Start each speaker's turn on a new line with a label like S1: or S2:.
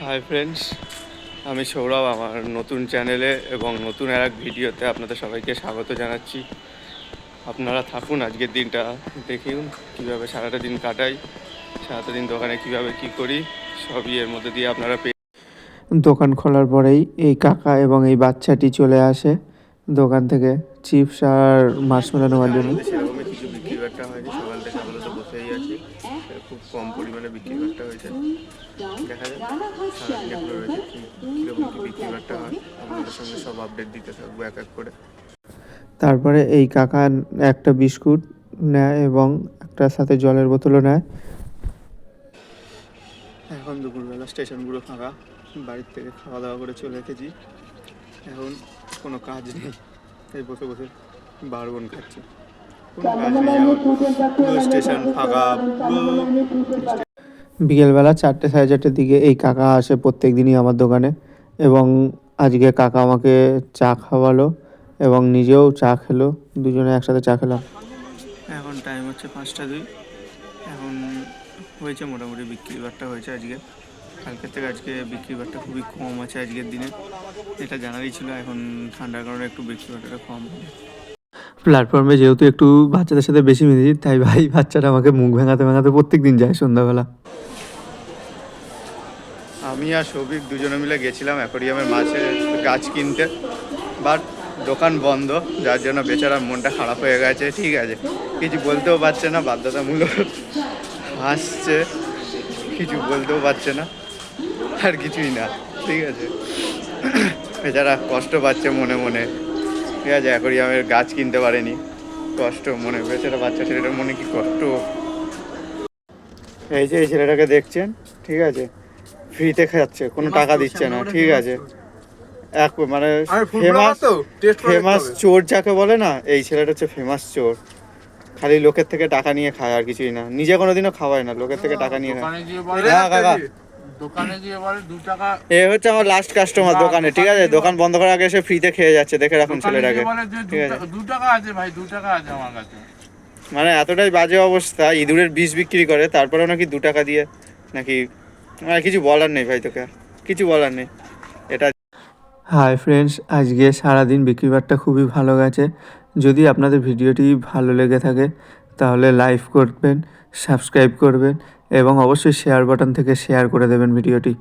S1: Hi friends, আমি সৌরভ আমার নতুন চ্যানেলে এবং নতুন আর এক ভিডিওতে আপনাদের সবাইকে স্বাগত জানাচ্ছি। আপনারা থাকুন, আজকের দিনটা দেখুন কীভাবে সারাটা দিন কাটাই, সারাটা দিন দোকানে কীভাবে কী করি, সবই এর মধ্যে দিয়ে আপনারা দোকান খোলার পরেই এই কাকা এবং এই বাচ্চাটি চলে আসে দোকান থেকে চিপস আর মার্শমেলো নেওয়ার জন্য। সেরকমই কিছু বিক্রি বাট্টা হয়নি, সকাল থেকে আপাতত বসেই আছি, খুব কম পরিমাণে বিক্রি বাট্টা হয়েছে। দেখা যাক সারাদিন এগুলো রয়েছে কীরকম কী বিক্রি বাট্টা হয়, আপনাদের সঙ্গে সব আপডেট দিতে থাকবো এক এক করে। তারপরে এই কাকা একটা বিস্কুট নেয় এবং একটা সাথে জলের বোতলও নেয়। এখন দুপুরবেলা স্টেশনগুলো ফাঁকা, বাড়ির থেকে খাওয়া দাওয়া করে চলে এসেছি, এখন কোনো কাজ নেই, এই বসে বসে বারবন খাচ্ছি, কোনো কাজ নেই, স্টেশন ফাঁকা। বিকেলবেলা 4টে সাড়ে 4টের দিকে এই কাকা আসে প্রত্যেক দিনই আমার দোকানে, এবং আজকে কাকা আমাকে চা খাওয়ালো এবং নিজেও চা খেলো, দুজনে একসাথে চা খেলাম। এখন টাইম হচ্ছে 5টা 2, এখন হয়েছে মোটামুটি বিক্রি বাট্টা হয়েছে আজকে, কালকের থেকে আজকে বিক্রি বাট্টা খুবই কম আছে আজকের দিনে, এটা জানারই ছিল। এখন ঠান্ডার কারণে একটু বিক্রি বাট্টাটা কম হবে। প্ল্যাটফর্মে যেহেতু একটু বাচ্চাদের সাথে বেশি মিলেছি, তাই ভাই বাচ্চাটা আমাকে মুখ ভেঙাতে ভেঙাতে প্রত্যেক দিন যায় সন্ধ্যাবেলা। আমি আর সৌভিক দুজনে মিলে গেছিলাম অ্যাকোরিয়ামের মাছের গাছ কিনতে, বাট দোকান বন্ধ, যার জন্য বেচারার মনটা খারাপ হয়ে গেছে। ঠিক আছে, কিছু বলতেও পারছে না, বাধ্যতামূলক হাসছে, কিছু বলতেও পারছে না, আর কিছুই না। ঠিক আছে, বেচারা কষ্ট পাচ্ছে মনে মনে। ঠিক আছে, অ্যাকোরিয়ামের গাছ কিনতে পারেনি, কষ্ট মনে, বেচারা বাচ্চা ছেলেটার মনে কি কষ্ট। এই যে এই ছেলেটাকে দেখছেন, ঠিক আছে, ফ্রিতে খাচ্ছে, কোনো টাকা দিচ্ছে না। ঠিক আছে, এক মানে ফেমাস চোর যাকে বলে না, এই ছেলেটা হচ্ছে ফেমাস চোর, খালি লোকের থেকে টাকা নিয়ে খায় আর কিছুই না, নিজে কোনোদিনও খাওয়ায় না, লোকের থেকে টাকা নিয়ে খায়। হ্যাঁ কাকা, দোকানে গিয়ে বলে 2 টাকা, এ হচ্ছে আমার লাস্ট কাস্টমার দোকানে। ঠিক আছে, দোকান বন্ধ করার আগে এসে ফ্রিতে খেয়ে যাচ্ছে, দেখে রাখুন ছেলেটাকে। ঠিক আছে,
S2: 2 টাকা আছে ভাই, 2 টাকা আছে আমার কাছে।
S1: মানে এতটাই বাজে অবস্থা, ইঁদুরের বিষ বিক্রি করে, তারপরেও নাকি 2 টাকা দিয়ে নাকি, মানে কিছু বলার নেই ভাই, তোকে কিছু বলার নেই এটা। হাই ফ্রেন্ডস, আজকে সারাদিন বিক্রি বাট্টা খুবই ভালো গেছে। যদি আপনাদের ভিডিওটি ভালো লেগে থাকে তাহলে লাইক করবেন, সাবস্ক্রাইব করবেন এবং অবশ্যই শেয়ার বাটন থেকে শেয়ার করে দেবেন ভিডিওটি।